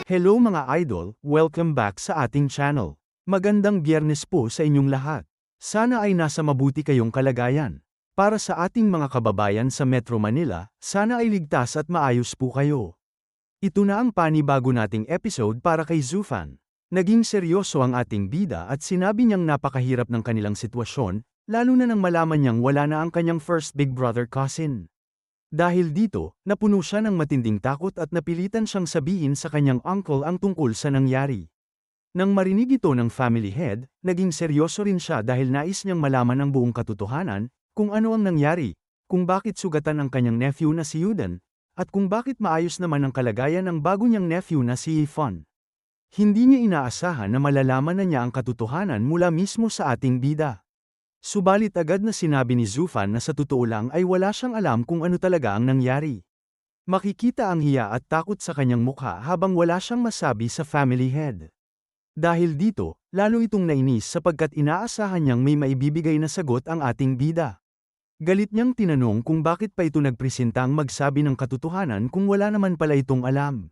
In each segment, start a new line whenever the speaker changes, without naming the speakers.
Hello mga idol, welcome back sa ating channel. Magandang Biyernes po sa inyong lahat. Sana ay nasa mabuti kayong kalagayan. Para sa ating mga kababayan sa Metro Manila, sana ay ligtas at maayos po kayo. Ito na ang panibago nating episode para kay Zufan. Naging seryoso ang ating bida at sinabi niyang napakahirap ng kanilang sitwasyon, lalo na nang malaman niyang wala na ang kanyang first big brother cousin. Dahil dito, napuno siya ng matinding takot at napilitan siyang sabihin sa kanyang uncle ang tungkol sa nangyari. Nang marinig ito ng family head, naging seryoso rin siya dahil nais niyang malaman ang buong katotohanan, kung ano ang nangyari, kung bakit sugatan ang kanyang nephew na si Yuden, at kung bakit maayos naman ang kalagayan ng bago niyang nephew na si Yifan. Hindi niya inaasahan na malalaman na niya ang katotohanan mula mismo sa ating bida. Subalit agad na sinabi ni Zufan na sa totoo lang ay wala siyang alam kung ano talaga ang nangyari. Makikita ang hiya at takot sa kanyang mukha habang wala siyang masabi sa family head. Dahil dito, lalo itong nainis sapagkat inaasahan niyang may maibibigay na sagot ang ating bida. Galit niyang tinanong kung bakit pa ito nagpresentang magsabi ng katotohanan kung wala naman pala itong alam.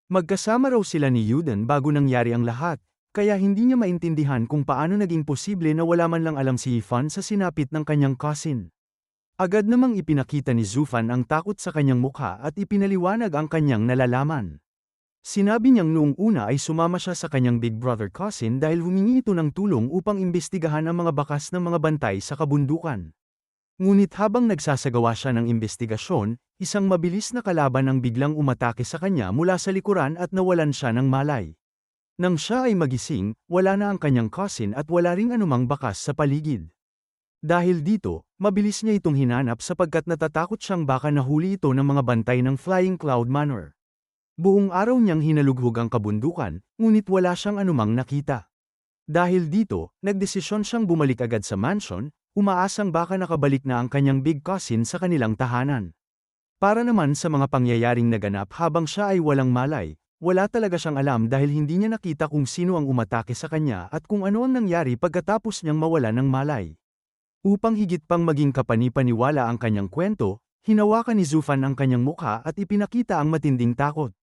Magkasama raw sila ni Yuden bago nangyari ang lahat. Kaya hindi niya maintindihan kung paano naging posible na wala man lang alam si Yifan sa sinapit ng kanyang cousin. Agad namang ipinakita ni Zufan ang takot sa kanyang mukha at ipinaliwanag ang kanyang nalalaman. Sinabi niyang noong una ay sumama siya sa kanyang big brother cousin dahil humingi ito ng tulong upang imbestigahan ang mga bakas ng mga bantay sa kabundukan. Ngunit habang nagsasagawa siya ng imbestigasyon, isang mabilis na kalaban ang biglang umatake sa kanya mula sa likuran at nawalan siya ng malay. Nang siya ay magising, wala na ang kanyang cousin at wala ring anumang bakas sa paligid. Dahil dito, mabilis niya itong hinanap sapagkat natatakot siyang baka nahuli ito ng mga bantay ng Flying Cloud Manor. Buong araw niyang hinalughog ang kabundukan, ngunit wala siyang anumang nakita. Dahil dito, nagdesisyon siyang bumalik agad sa mansion, umaasang baka nakabalik na ang kanyang big cousin sa kanilang tahanan. Para naman sa mga pangyayaring naganap habang siya ay walang malay, wala talaga siyang alam dahil hindi niya nakita kung sino ang umatake sa kanya at kung ano ang nangyari pagkatapos niyang mawala ng malay. Upang higit pang maging kapani-paniwala ang kanyang kwento, hinawakan ni Zufan ang kanyang mukha at ipinakita ang matinding takot.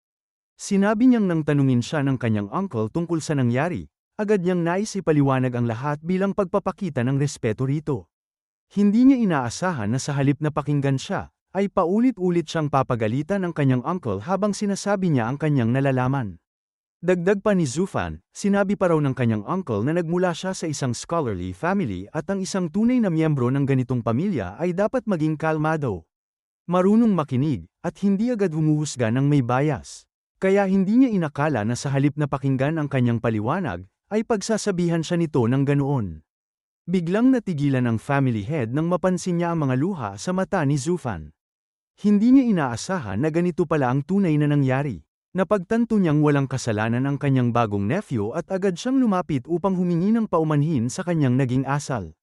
Sinabi niyang nang tanungin siya ng kanyang uncle tungkol sa nangyari, agad niyang nais ipaliwanag ang lahat bilang pagpapakita ng respeto rito. Hindi niya inaasahan na sa halip na pakinggan siya, ay paulit-ulit siyang papagalitan ng kanyang uncle habang sinasabi niya ang kanyang nalalaman. Dagdag pa ni Zufan, sinabi pa raw ng kanyang uncle na nagmula siya sa isang scholarly family at ang isang tunay na miyembro ng ganitong pamilya ay dapat maging kalmado, marunong makinig, at hindi agad humuhusga ng may bias. Kaya hindi niya inakala na sa halip na pakinggan ang kanyang paliwanag, ay pagsasabihan siya nito ng ganoon. Biglang natigilan ang family head nang mapansin niya ang mga luha sa mata ni Zufan. Hindi niya inaasahan na ganito pala ang tunay na nangyari. Napagtanto niyang walang kasalanan ang kanyang bagong nephew at agad siyang lumapit upang humingi ng paumanhin sa kanyang naging asal.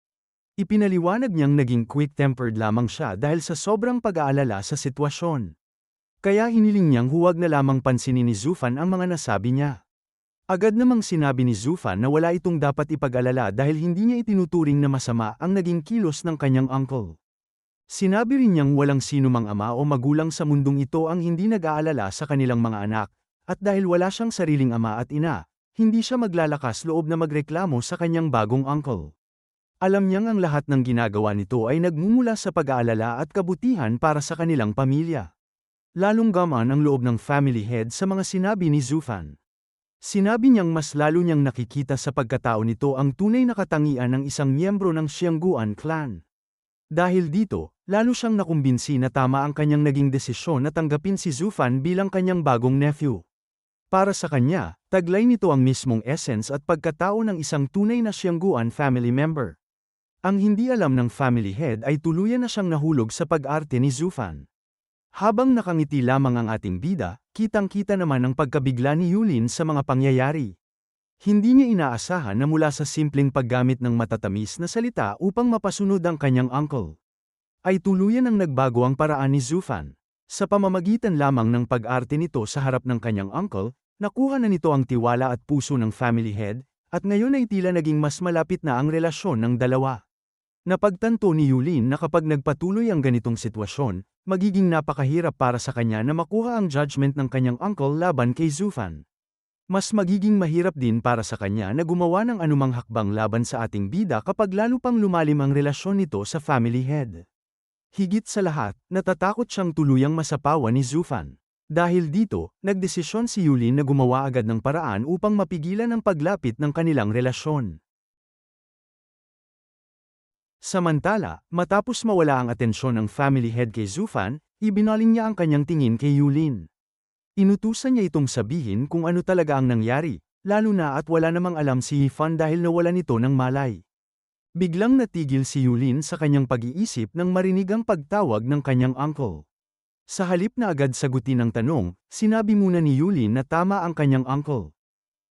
Ipinaliwanag niyang naging quick-tempered lamang siya dahil sa sobrang pag-aalala sa sitwasyon. Kaya hiniling niyang huwag na lamang pansinin ni Zufan ang mga nasabi niya. Agad namang sinabi ni Zufan na wala itong dapat ipag-alala dahil hindi niya itinuturing na masama ang naging kilos ng kanyang uncle. Sinabi rin niyang walang sinumang ama o magulang sa mundong ito ang hindi nag-aalala sa kanilang mga anak, at dahil wala siyang sariling ama at ina, hindi siya maglalakas loob na magreklamo sa kanyang bagong uncle. Alam niyang ang lahat ng ginagawa nito ay nagmumula sa pag-aalala at kabutihan para sa kanilang pamilya. Lalong gaman ang loob ng family head sa mga sinabi ni Zufan. Sinabi niyang mas lalo niyang nakikita sa pagkatao nito ang tunay na katangian ng isang miyembro ng Xiangguan clan. Dahil dito, lalo siyang nakumbinsi na tama ang kanyang naging desisyon na tanggapin si Zufan bilang kanyang bagong nephew. Para sa kanya, taglay nito ang mismong essence at pagkatao ng isang tunay na Xiangguan family member. Ang hindi alam ng family head ay tuluyan na siyang nahulog sa pag-arte ni Zufan. Habang nakangiti lamang ang ating bida, kitang-kita naman ang pagkabigla ni Yulin sa mga pangyayari. Hindi niya inaasahan na mula sa simpleng paggamit ng matatamis na salita upang mapasunod ang kanyang uncle, ay tuluyan ang nagbago ang paraan ni Zufan. Sa pamamagitan lamang ng pag-arte nito sa harap ng kanyang uncle, nakuha na nito ang tiwala at puso ng family head, at ngayon ay tila naging mas malapit na ang relasyon ng dalawa. Napagtanto ni Yulin na kapag nagpatuloy ang ganitong sitwasyon, magiging napakahirap para sa kanya na makuha ang judgment ng kanyang uncle laban kay Zufan. Mas magiging mahirap din para sa kanya na gumawa ng anumang hakbang laban sa ating bida kapag lalo pang lumalim ang relasyon nito sa family head. Higit sa lahat, natatakot siyang tuluyang masapawan ni Zufan. Dahil dito, nagdesisyon si Yulin na gumawa agad ng paraan upang mapigilan ang paglapit ng kanilang relasyon. Samantala, matapos mawala ang atensyon ng family head kay Zufan, ibinaling niya ang kanyang tingin kay Yulin. Inutusan niya itong sabihin kung ano talaga ang nangyari, lalo na at wala namang alam si Yifan dahil nawala nito ng malay. Biglang natigil si Yulin sa kanyang pag-iisip nang marinig ang pagtawag ng kanyang uncle. Sa halip na agad sagutin ang tanong, sinabi muna ni Yulin na tama ang kanyang uncle.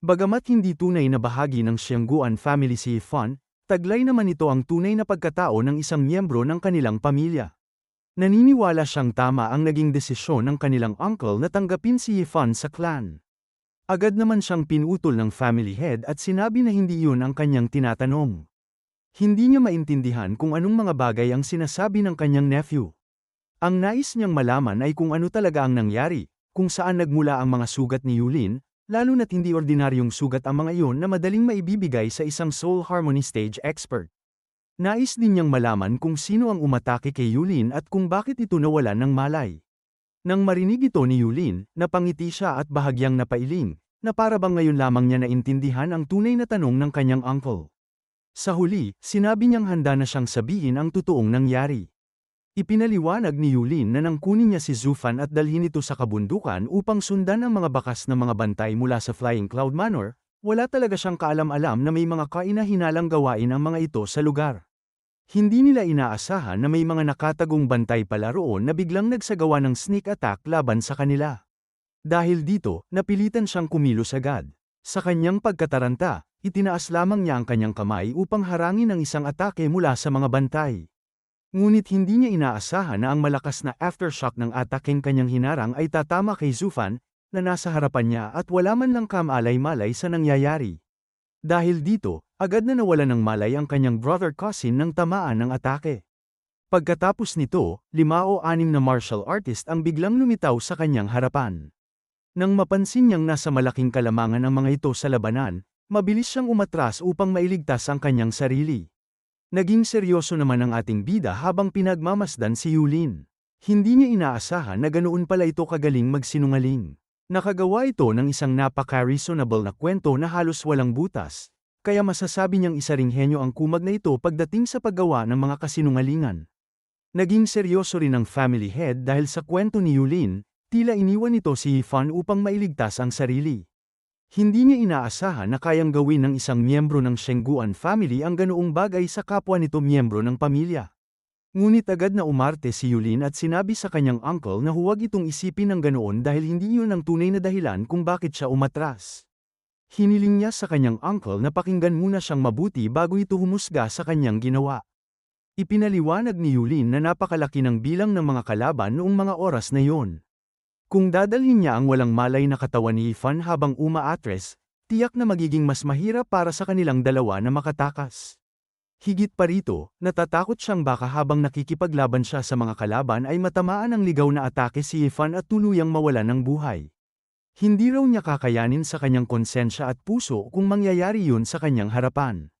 Bagamat hindi tunay na bahagi ng Xiangguan family si Yifan, taglay naman ito ang tunay na pagkatao ng isang miyembro ng kanilang pamilya. Naniniwala siyang tama ang naging desisyon ng kanilang uncle na tanggapin si Yifan sa clan. Agad naman siyang pinutol ng family head at sinabi na hindi yun ang kanyang tinatanong. Hindi niya maintindihan kung anong mga bagay ang sinasabi ng kanyang nephew. Ang nais niyang malaman ay kung ano talaga ang nangyari, kung saan nagmula ang mga sugat ni Yulin, lalo na't hindi ordinaryong sugat ang mga iyon na madaling maibibigay sa isang soul harmony stage expert. Nais din niyang malaman kung sino ang umatake kay Yulin at kung bakit ito nawalan ng malay. Nang marinig ito ni Yulin, napangiti siya at bahagyang napailing, na para bang ngayon lamang niya naintindihan ang tunay na tanong ng kanyang uncle. Sa huli, sinabi niyang handa na siyang sabihin ang totoong nangyari. Ipinaliwanag ni Yulin na nang kunin niya si Zufan at dalhin ito sa kabundukan upang sundan ang mga bakas ng mga bantay mula sa Flying Cloud Manor, wala talaga siyang kaalam-alam na may mga kaina-hinalang gawain ang mga ito sa lugar. Hindi nila inaasahan na may mga nakatagong bantay pala roon na biglang nagsagawa ng sneak attack laban sa kanila. Dahil dito, napilitan siyang kumilos agad. Sa kanyang pagkataranta, itinaas lamang niya ang kanyang kamay upang harangin ang isang atake mula sa mga bantay. Ngunit hindi niya inaasahan na ang malakas na aftershock ng atakeng kanyang hinarang ay tatama kay Zufan, na nasa harapan niya at wala man lang kamalay-malay sa nangyayari. Dahil dito, agad na nawala ng malay ang kanyang brother cousin nang tamaan ng atake. Pagkatapos nito, 5 o 6 na martial artist ang biglang lumitaw sa kanyang harapan. Nang mapansin niyang nasa malaking kalamangan ang mga ito sa labanan, mabilis siyang umatras upang mailigtas ang kanyang sarili. Naging seryoso naman ang ating bida habang pinagmamasdan si Yulin. Hindi niya inaasahan na ganoon pala ito kagaling magsinungaling. Nakagawa ito ng isang napaka-reasonable na kwento na halos walang butas, kaya masasabi niyang isa ring henyo ang kumag na ito pagdating sa paggawa ng mga kasinungalingan. Naging seryoso rin ang family head dahil sa kwento ni Yulin, tila iniwan nito si Yifan upang mailigtas ang sarili. Hindi niya inaasahan na kayang gawin ng isang miyembro ng Xiangguan family ang ganoong bagay sa kapwa nito miyembro ng pamilya. Ngunit agad na umarte si Yulin at sinabi sa kanyang uncle na huwag itong isipin ng ganoon dahil hindi yun ang tunay na dahilan kung bakit siya umatras. Hiniling niya sa kanyang uncle na pakinggan muna siyang mabuti bago ito humusga sa kanyang ginawa. Ipinaliwanag ni Yulin na napakalaki ng bilang ng mga kalaban noong mga oras na yon. Kung dadalhin niya ang walang malay na katawan ni Yifan habang umaatres, tiyak na magiging mas mahirap para sa kanilang dalawa na makatakas. Higit pa rito, natatakot siyang baka habang nakikipaglaban siya sa mga kalaban ay matamaan ng ligaw na atake si Yifan at tuluyang mawalan ng buhay. Hindi raw niya kakayanin sa kanyang konsensya at puso kung mangyayari yun sa kanyang harapan.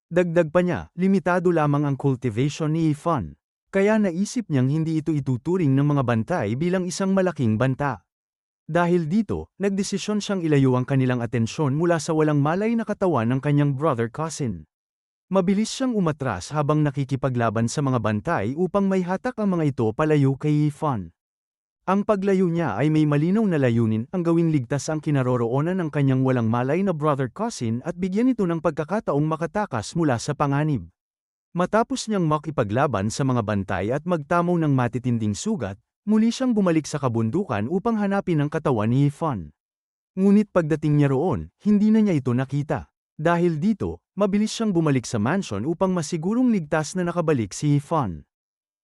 Dagdag pa niya, limitado lamang ang cultivation ni Yifan, kaya naisip niyang hindi ito ituturing ng mga bantay bilang isang malaking banta. Dahil dito, nagdesisyon siyang ilayo ang kanilang atensyon mula sa walang malay na katawan ng kanyang brother cousin. Mabilis siyang umatras habang nakikipaglaban sa mga bantay upang may hatak ang mga ito palayo kay Yifan. Ang paglayo niya ay may malinaw na layunin ang gawing ligtas ang kinaroroonan ng kanyang walang malay na brother cousin at bigyan ito ng pagkakataong makatakas mula sa panganib. Matapos niyang makipaglaban sa mga bantay at magtamo ng matitinding sugat, muli siyang bumalik sa kabundukan upang hanapin ang katawan ni Yifan. Ngunit pagdating niya roon, hindi na niya ito nakita. Dahil dito, mabilis siyang bumalik sa mansion upang masigurong ligtas na nakabalik si Yifan.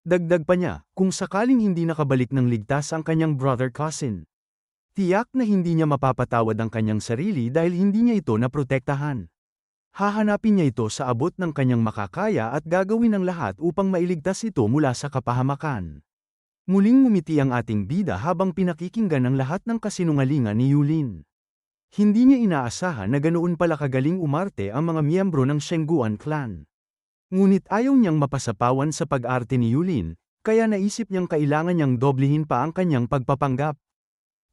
Dagdag pa niya, kung sakaling hindi nakabalik ng ligtas ang kanyang brother cousin, tiyak na hindi niya mapapatawad ang kanyang sarili dahil hindi niya ito naprotektahan. Hahanapin niya ito sa abot ng kanyang makakaya at gagawin ang lahat upang mailigtas ito mula sa kapahamakan. Muling ngumiti ang ating bida habang pinakikinggan ang lahat ng kasinungalingan ni Yulin. Hindi niya inaasahan na ganoon pala kagaling umarte ang mga miyembro ng Shengguan clan. Ngunit ayaw niyang mapasapawan sa pag-arte ni Yulin, kaya naisip niyang kailangan niyang doblehin pa ang kanyang pagpapanggap.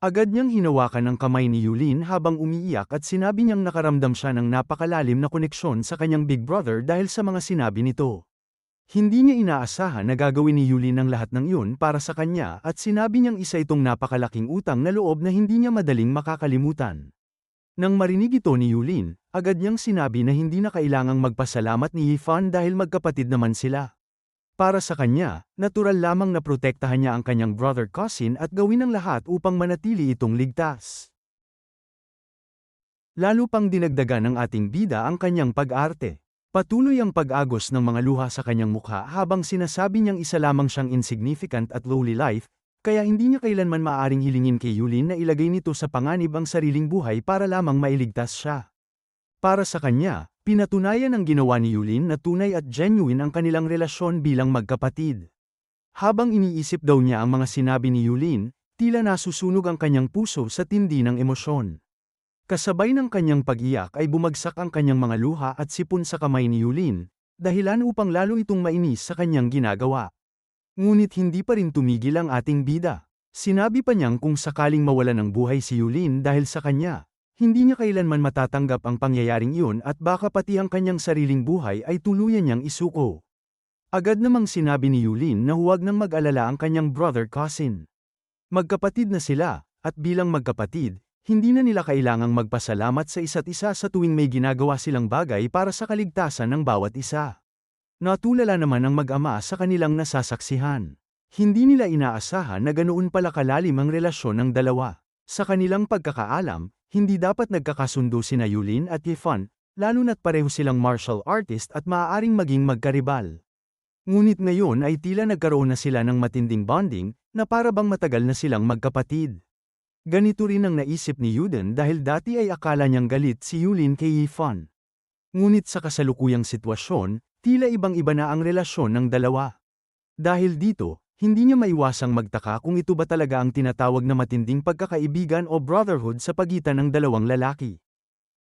Agad niyang hinawakan ang kamay ni Yulin habang umiiyak at sinabi niyang nakaramdam siya ng napakalalim na koneksyon sa kanyang big brother dahil sa mga sinabi nito. Hindi niya inaasahan na gagawin ni Yulin ang lahat ng iyon para sa kanya at sinabi niyang isa itong napakalaking utang na loob na hindi niya madaling makakalimutan. Nang marinig ito ni Yulin, agad niyang sinabi na hindi na kailangang magpasalamat ni Yifan dahil magkapatid naman sila. Para sa kanya, natural lamang na protektahan niya ang kanyang brother cousin at gawin ang lahat upang manatili itong ligtas. Lalo pang dinagdagan ng ating bida ang kanyang pag-arte. Patuloy ang pag-agos ng mga luha sa kanyang mukha habang sinasabi niyang isa lamang siyang insignificant at lowly life, kaya hindi niya kailanman maaaring hilingin kay Yulin na ilagay nito sa panganib ang sariling buhay para lamang mailigtas siya. Para sa kanya, pinatunayan ng ginawa ni Yulin na tunay at genuine ang kanilang relasyon bilang magkapatid. Habang iniisip daw niya ang mga sinabi ni Yulin, tila nasusunog ang kanyang puso sa tindi ng emosyon. Kasabay ng kanyang pag-iyak ay bumagsak ang kanyang mga luha at sipon sa kamay ni Yulin, dahilan upang lalo itong mainis sa kanyang ginagawa. Ngunit hindi pa rin tumigil ang ating bida. Sinabi pa niyang kung sakaling mawala ng buhay si Yulin dahil sa kanya, hindi niya kailanman matatanggap ang pangyayaring iyon at baka pati ang kanyang sariling buhay ay tuluyan niyang isuko. Agad namang sinabi ni Yulin na huwag nang mag-alala ang kanyang brother cousin. Magkapatid na sila, at bilang magkapatid, hindi na nila kailangang magpasalamat sa isa't isa sa tuwing may ginagawa silang bagay para sa kaligtasan ng bawat isa. Natulala naman ang mag-ama sa kanilang nasasaksihan. Hindi nila inaasahan na ganoon pala kalalim ang relasyon ng dalawa. Sa kanilang pagkakaalam, hindi dapat nagkakasundo sina Yulin at Yifan, lalo na't pareho silang martial artist at maaaring maging magkaribal. Ngunit ngayon ay tila nagkaroon na sila ng matinding bonding, na para bang matagal na silang magkapatid. Ganito rin ang naisip ni Yuden dahil dati ay akala niyang galit si Yulin kay Yifan. Ngunit sa kasalukuyang sitwasyon, tila ibang-iba na ang relasyon ng dalawa. Dahil dito, hindi niya maiwasang magtaka kung ito ba talaga ang tinatawag na matinding pagkakaibigan o brotherhood sa pagitan ng dalawang lalaki.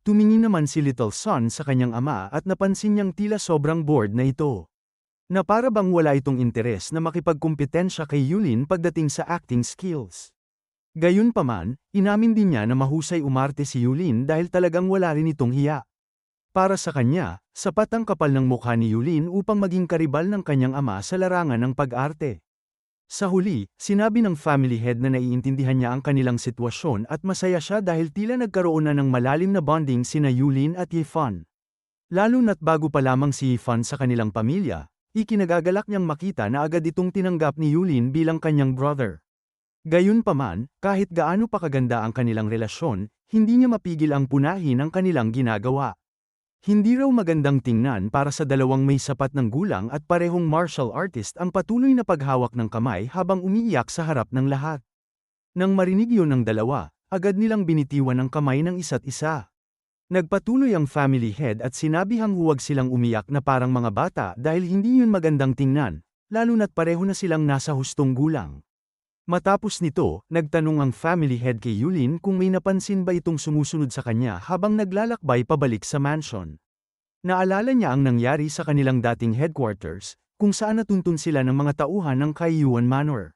Tumingin naman si Little Son sa kanyang ama at napansin niyang tila sobrang bored na ito. Na para bang wala itong interes na makipagkumpetensya kay Yulin pagdating sa acting skills. Gayunpaman, inamin din niya na mahusay umarte si Yulin dahil talagang wala rin itong hiya. Para sa kanya, sapat ang kapal ng mukha ni Yulin upang maging karibal ng kanyang ama sa larangan ng pag-arte. Sa huli, sinabi ng family head na naiintindihan niya ang kanilang sitwasyon at masaya siya dahil tila nagkaroon na ng malalim na bonding sina Yulin at Yifan. Lalo na't bago pa lamang si Yifan sa kanilang pamilya, ikinagagalak niyang makita na agad itong tinanggap ni Yulin bilang kanyang brother. Gayunpaman, kahit gaano pa kaganda ang kanilang relasyon, hindi niya mapigil ang punahin ang kanilang ginagawa. Hindi raw magandang tingnan para sa dalawang may sapat ng gulang at parehong martial artist ang patuloy na paghawak ng kamay habang umiiyak sa harap ng lahat. Nang marinig yun ng dalawa, agad nilang binitiwan ang kamay ng isa't isa. Nagpatuloy ang family head at sinabihang huwag silang umiyak na parang mga bata dahil hindi yun magandang tingnan, lalo na't pareho na silang nasa hustong gulang. Matapos nito, nagtanong ang family head kay Yulin kung may napansin ba itong sumusunod sa kanya habang naglalakbay pabalik sa mansion. Naalala niya ang nangyari sa kanilang dating headquarters, kung saan natuntun sila ng mga tauhan ng Kaiyuan Manor.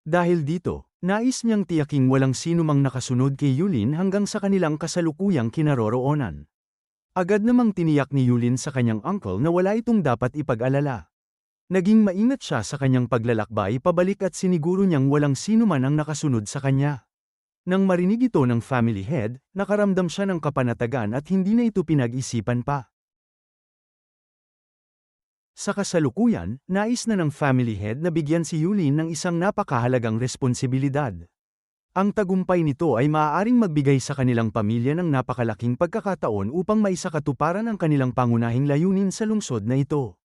Dahil dito, nais niyang tiyaking walang sino mang nakasunod kay Yulin hanggang sa kanilang kasalukuyang kinaroroonan. Agad namang tiniyak ni Yulin sa kanyang uncle na wala itong dapat ipag-alala. Naging maingat siya sa kanyang paglalakbay pabalik at siniguro niyang walang sino man ang nakasunod sa kanya. Nang marinig ito ng family head, nakaramdam siya ng kapanatagan at hindi na ito pinag-isipan pa. Sa kasalukuyan, nais na ng family head na bigyan si Yulin ng isang napakahalagang responsibilidad. Ang tagumpay nito ay maaaring magbigay sa kanilang pamilya ng napakalaking pagkakataon upang maisakatuparan ang kanilang pangunahing layunin sa lungsod na ito.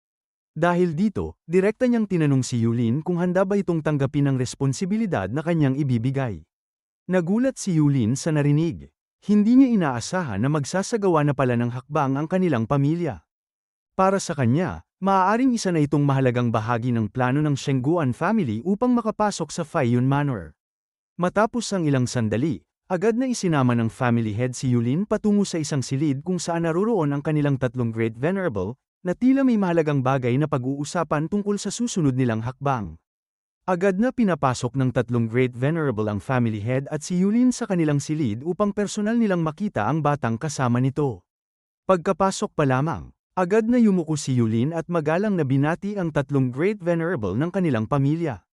Dahil dito, direkta niyang tinanong si Yulin kung handa ba itong tanggapin ang responsibilidad na kanyang ibibigay. Nagulat si Yulin sa narinig. Hindi niya inaasahan na magsasagawa na pala ng hakbang ang kanilang pamilya. Para sa kanya, maaaring isa na itong mahalagang bahagi ng plano ng Shengguan family upang makapasok sa Faiyun Manor. Matapos ang ilang sandali, Agad na isinama ng family head si Yulin patungo sa isang silid kung saan naroroon ang kanilang tatlong Great Venerable, na tila may mahalagang bagay na pag-uusapan tungkol sa susunod nilang hakbang. Agad na pinapasok ng tatlong Great Venerable ang family head at si Yulin sa kanilang silid upang personal nilang makita ang batang kasama nito. Pagkapasok pa lamang, agad na yumuko si Yulin at magalang na binati ang tatlong Great Venerable ng kanilang pamilya.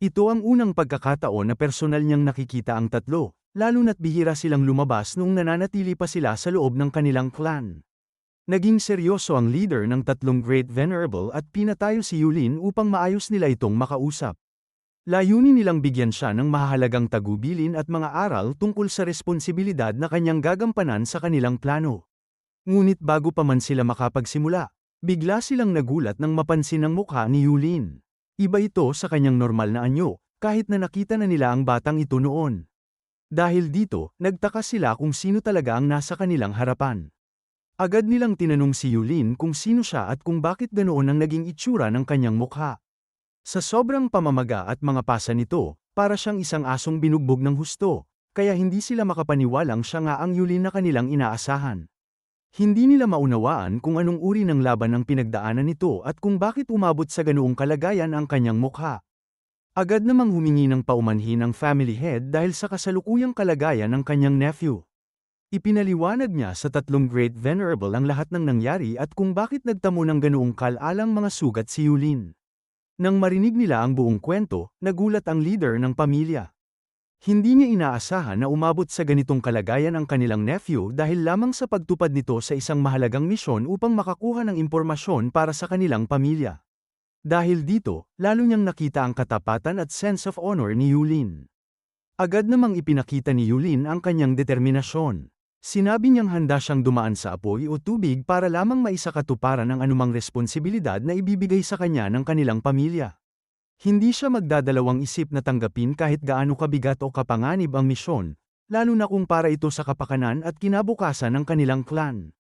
Ito ang unang pagkakataon na personal niyang nakikita ang tatlo, lalo na't bihira silang lumabas noong nananatili pa sila sa loob ng kanilang clan. Naging seryoso ang leader ng tatlong Great Venerable at pinatayo si Yulin upang maayos nila itong makausap. Layunin nilang bigyan siya ng mahahalagang tagubilin at mga aral tungkol sa responsibilidad na kanyang gagampanan sa kanilang plano. Ngunit bago pa man sila makapagsimula, bigla silang nagulat nang mapansin ang mukha ni Yulin. Iba ito sa kanyang normal na anyo, kahit na nakita na nila ang batang ito noon. Dahil dito, nagtaka sila kung sino talaga ang nasa kanilang harapan. Agad nilang tinanong si Yulin kung sino siya at kung bakit ganoon ang naging itsura ng kanyang mukha. Sa sobrang pamamaga at mga pasa nito, para siyang isang asong binugbog ng husto, kaya hindi sila makapaniwalang siya nga ang Yulin na kanilang inaasahan. Hindi nila maunawaan kung anong uri ng laban ang pinagdaanan nito at kung bakit umabot sa ganoong kalagayan ang kanyang mukha. Agad namang humingi ng paumanhin ang family head dahil sa kasalukuyang kalagayan ng kanyang nephew. Ipinaliwanag niya sa tatlong Great Venerable ang lahat ng nangyari at kung bakit nagtamo ng ganoong kalalang mga sugat si Yulin. Nang marinig nila ang buong kwento, nagulat ang leader ng pamilya. Hindi niya inaasahan na umabot sa ganitong kalagayan ang kanilang nephew dahil lamang sa pagtupad nito sa isang mahalagang misyon upang makakuha ng impormasyon para sa kanilang pamilya. Dahil dito, lalo niyang nakita ang katapatan at sense of honor ni Yulin. Agad namang ipinakita ni Yulin ang kanyang determinasyon. Sinabi niyang handa siyang dumaan sa apoy o tubig para lamang maisakatuparan ang anumang responsibilidad na ibibigay sa kanya ng kanilang pamilya. Hindi siya magdadalawang isip na tanggapin kahit gaano kabigat o kapanganib ang misyon, lalo na kung para ito sa kapakanan at kinabukasan ng kanilang clan.